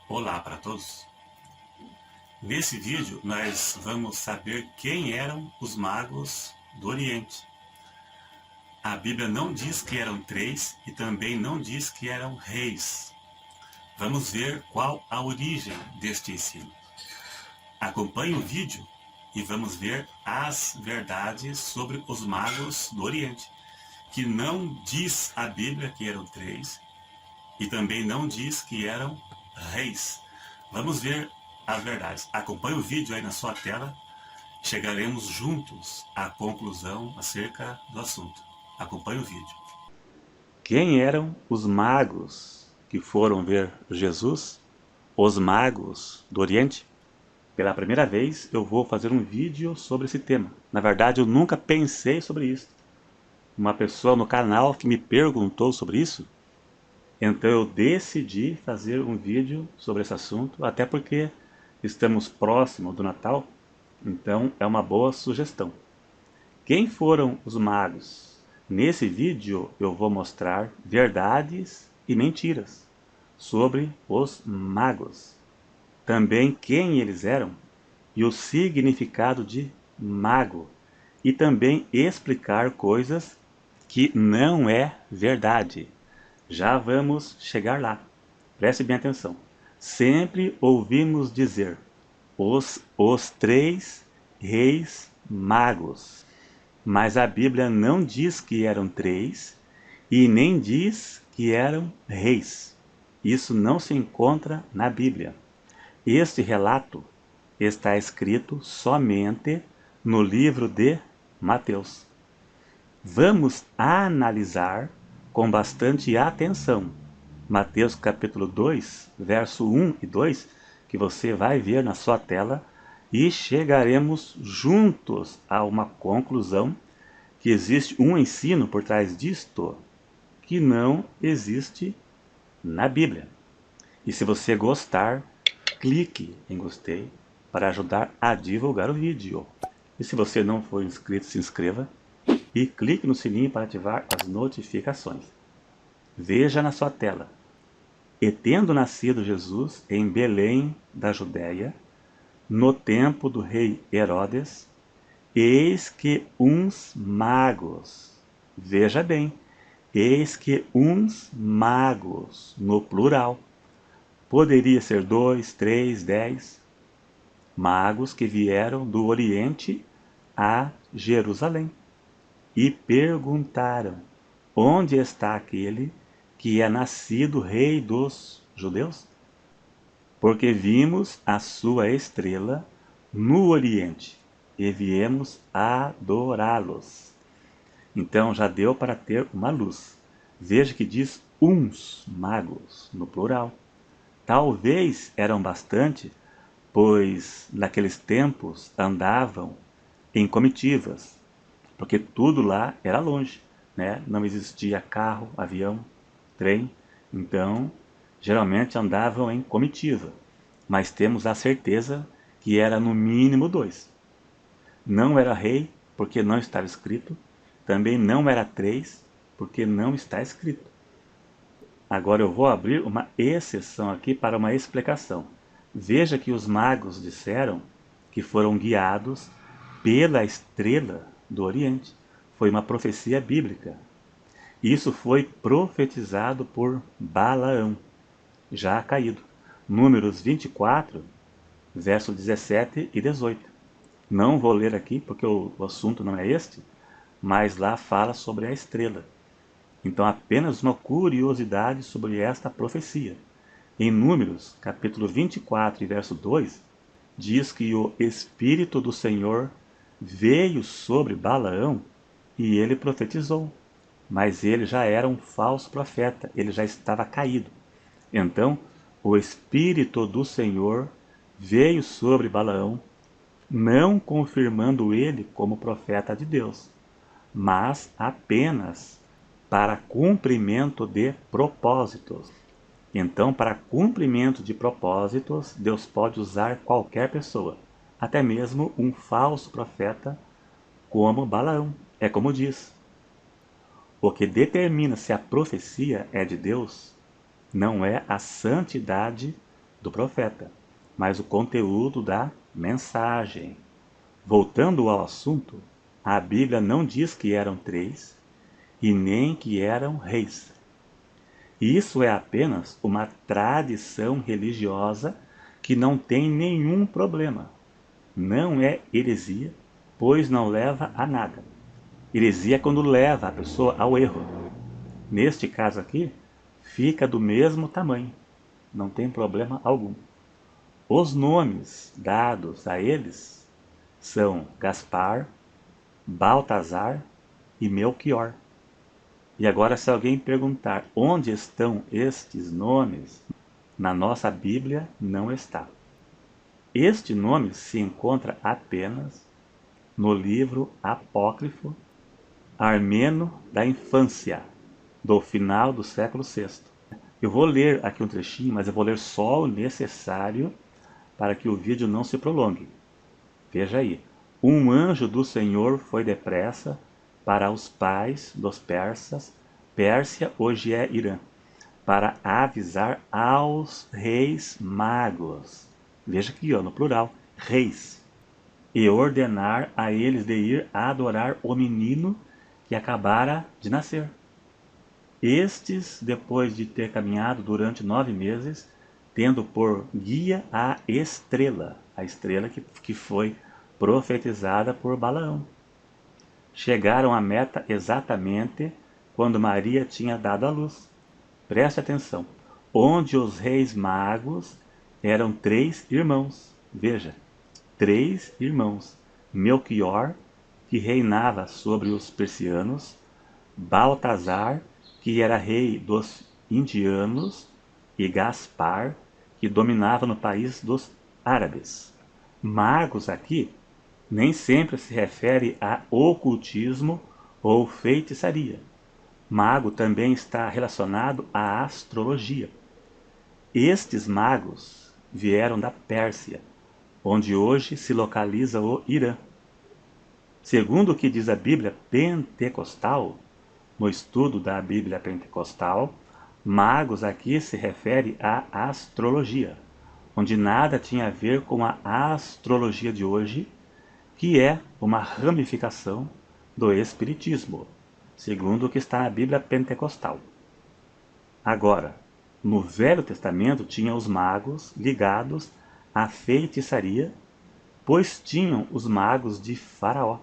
Olá para todos! Nesse vídeo nós vamos saber quem eram os magos do Oriente. A Bíblia não diz que eram três e também não diz que eram reis. Vamos ver qual a origem deste ensino. Acompanhe o vídeo e vamos ver as verdades sobre os magos do Oriente, que não diz a Bíblia que eram três e também não diz que eram reis. Vamos ver as verdades. Acompanhe o vídeo aí na sua tela. Chegaremos juntos à conclusão acerca do assunto. Acompanhe o vídeo. Quem eram os magos que foram ver Jesus? Os magos do Oriente? Pela primeira vez eu vou fazer um vídeo sobre esse tema. Na verdade eu nunca pensei sobre isso. Uma pessoa no canal que me perguntou sobre isso, então eu decidi fazer um vídeo sobre esse assunto, até porque estamos próximo do Natal, então é uma boa sugestão. Quem foram os magos? Nesse vídeo eu vou mostrar verdades e mentiras sobre os magos. Também quem eles eram e o significado de mago. E também explicar coisas que não é verdade. Já vamos chegar lá. Preste bem atenção. Sempre ouvimos dizer os três reis magos. Mas a Bíblia não diz que eram três e nem diz que eram reis. Isso não se encontra na Bíblia. Este relato está escrito somente no livro de Mateus. Vamos analisar com bastante atenção Mateus capítulo 2, verso 1 e 2, que você vai ver na sua tela, e chegaremos juntos a uma conclusão que existe um ensino por trás disto que não existe na Bíblia. E se você gostar, clique em gostei para ajudar a divulgar o vídeo. E se você não for inscrito, se inscreva e clique no sininho para ativar as notificações. Veja na sua tela. E tendo nascido Jesus em Belém da Judéia, no tempo do rei Herodes, eis que uns magos, veja bem, eis que uns magos, no plural, poderia ser 2, 3, 10, magos que vieram do Oriente a Jerusalém e perguntaram: onde está aquele que é nascido rei dos judeus? Porque vimos a sua estrela no Oriente e viemos adorá-los. Então já deu para ter uma luz. Veja que diz uns magos, no plural. Talvez eram bastante, pois naqueles tempos andavam em comitivas, porque tudo lá era longe, né? Não existia carro, avião, trem, então geralmente andavam em comitiva, mas temos a certeza que era no mínimo 2. Não era rei, porque não estava escrito, também não era 3, porque não está escrito. Agora eu vou abrir uma exceção aqui para uma explicação. Veja que os magos disseram que foram guiados pela estrela do Oriente. Foi uma profecia bíblica. Isso foi profetizado por Balaão, já caído. Números 24, versos 17 e 18. Não vou ler aqui porque o assunto não é este, mas lá fala sobre a estrela. Então apenas uma curiosidade sobre esta profecia. Em Números, capítulo 24, verso 2, diz que o Espírito do Senhor veio sobre Balaão e ele profetizou. Mas ele já era um falso profeta, ele já estava caído. Então, o Espírito do Senhor veio sobre Balaão, não confirmando ele como profeta de Deus, mas apenas para cumprimento de propósitos. Então, para cumprimento de propósitos, Deus pode usar qualquer pessoa, até mesmo um falso profeta como Balaão. É como diz: o que determina se a profecia é de Deus não é a santidade do profeta, mas o conteúdo da mensagem. Voltando ao assunto, a Bíblia não diz que eram 3 e nem que eram reis. Isso é apenas uma tradição religiosa que não tem nenhum problema. Não é heresia, pois não leva a nada. Heresia é quando leva a pessoa ao erro. Neste caso aqui, fica do mesmo tamanho. Não tem problema algum. Os nomes dados a eles são Gaspar, Baltazar e Melquior. E agora, se alguém perguntar onde estão estes nomes, na nossa Bíblia não está. Este nome se encontra apenas no livro apócrifo Armeno da Infância, do final do século VI. Eu vou ler aqui um trechinho, mas eu vou ler só o necessário para que o vídeo não se prolongue. Veja aí. Um anjo do Senhor foi depressa para os pais dos persas, Pérsia hoje é Irã, para avisar aos reis magos. Veja aqui, ó, no plural, reis. E ordenar a eles de ir adorar o menino que acabara de nascer. Estes, depois de ter caminhado durante 9 meses, tendo por guia a estrela que foi profetizada por Balaão. Chegaram à meta exatamente quando Maria tinha dado à luz. Preste atenção. Onde os reis magos eram 3 irmãos. Veja, 3 irmãos. Melquior, que reinava sobre os persianos, Baltazar, que era rei dos indianos, e Gaspar, que dominava no país dos árabes. Magos aqui nem sempre se refere a ocultismo ou feitiçaria. Mago também está relacionado à astrologia. Estes magos vieram da Pérsia, onde hoje se localiza o Irã. Segundo o que diz a Bíblia Pentecostal, no estudo da Bíblia Pentecostal, magos aqui se refere à astrologia, onde nada tinha a ver com a astrologia de hoje, que é uma ramificação do Espiritismo, segundo o que está na Bíblia Pentecostal. Agora, no Velho Testamento tinha os magos ligados à feitiçaria, pois tinham os magos de Faraó,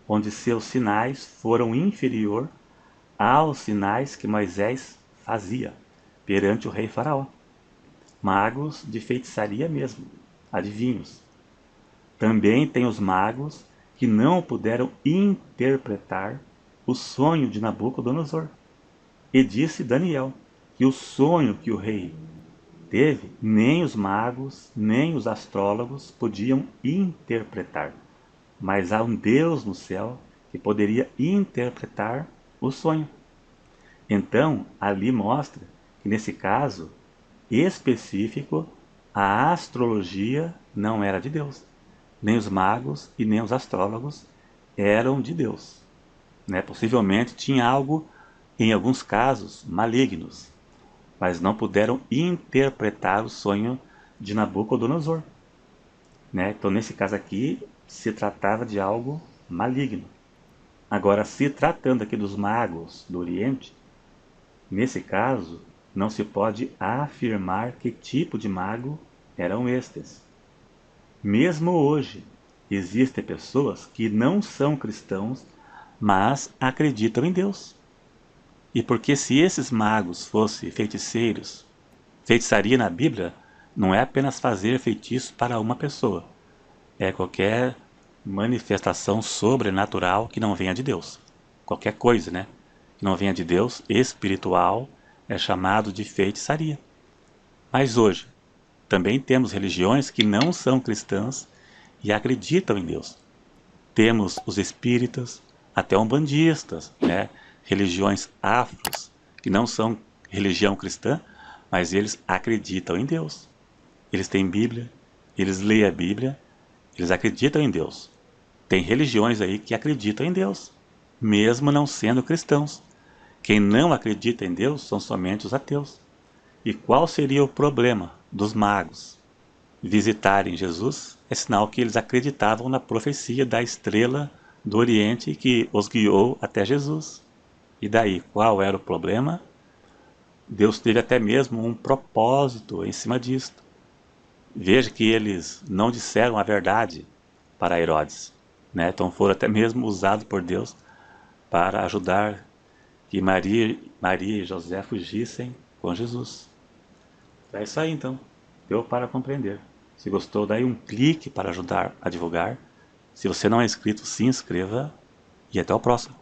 onde seus sinais foram inferior aos sinais que Moisés fazia perante o rei Faraó. Magos de feitiçaria mesmo, adivinhos. Também tem os magos que não puderam interpretar o sonho de Nabucodonosor. E disse Daniel que o sonho que o rei teve, nem os magos, nem os astrólogos podiam interpretar. Mas há um Deus no céu que poderia interpretar o sonho. Então, ali mostra que nesse caso específico, a astrologia não era de Deus. Nem os magos e nem os astrólogos eram de Deus. Possivelmente tinha algo, em alguns casos, malignos, mas não puderam interpretar o sonho de Nabucodonosor. Então, nesse caso aqui, se tratava de algo maligno. Agora, se tratando aqui dos magos do Oriente, nesse caso, não se pode afirmar que tipo de mago eram estes. Mesmo hoje, existem pessoas que não são cristãos, mas acreditam em Deus. E porque se esses magos fossem feiticeiros, feitiçaria na Bíblia não é apenas fazer feitiço para uma pessoa, é qualquer manifestação sobrenatural que não venha de Deus. Qualquer coisa, que não venha de Deus, espiritual, é chamado de feitiçaria. Mas hoje, também temos religiões que não são cristãs e acreditam em Deus. Temos os espíritas, até umbandistas, religiões afros, que não são religião cristã, mas eles acreditam em Deus. Eles têm Bíblia, eles leem a Bíblia, eles acreditam em Deus. Tem religiões aí que acreditam em Deus, mesmo não sendo cristãos. Quem não acredita em Deus são somente os ateus. E qual seria o problema dos magos visitarem Jesus é sinal que eles acreditavam na profecia da estrela do Oriente que os guiou até Jesus. E daí, qual era o problema? Deus teve até mesmo um propósito em cima disso. Veja que eles não disseram a verdade para Herodes, né? Então foram até mesmo usados por Deus para ajudar que Maria e José fugissem com Jesus. É isso aí então, deu para compreender. Se gostou, daí um clique para ajudar a divulgar. Se você não é inscrito, se inscreva e até o próximo.